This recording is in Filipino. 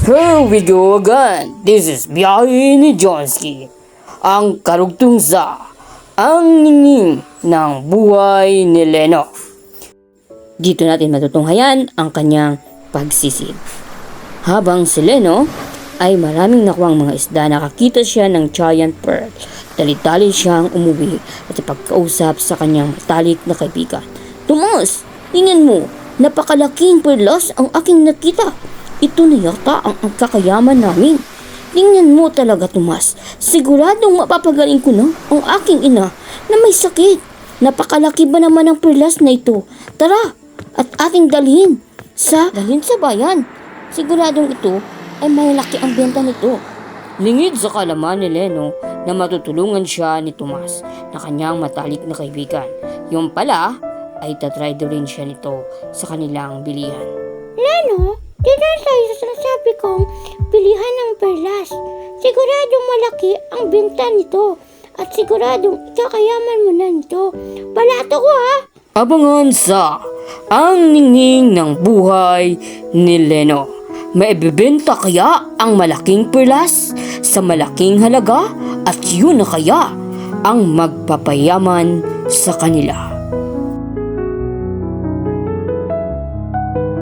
Here we go again. This is Biyahe ni Johnsky. Ang karugtong sa Ang Ningning ng Buhay ni Leno. Dito natin matutunghayan ang kanyang pagsisid. Habang si Leno ay maraming nakuwang mga isda, nakakita siya ng giant pearl. Dali-dali siyang umuwi at ipagkausap sa kanyang matalik na kaibigan. Tomas, tingnan mo, napakalaking perlas ang aking nakita. Ito na yata ang kakayaman namin. Tingnan mo talaga, Tomas. Siguradong mapapagaling ko na ang aking ina na may sakit. Napakalaki ba naman ang perlas na ito? Tara, at ating dalhin sa bayan. Siguradong ito ay malaki ang benta nito. Lingid sa kalaman ni Leno na matutulungan siya ni Tomas na kanyang matalik na kaibigan. Yung pala ay tatry rin siya nito sa kanilang bilihan. Leno, dito tayo sa sinasabi kong bilihan ng perlas. Siguradong malaki ang benta nito at siguradong ikakayaman mo na nito. Balato ko ha! Abangan sa Ang Ningning ng Buhay ni Leno. Maibibenta kaya ang malaking perlas sa malaking halaga at yun na kaya ang magpapayaman sa kanila.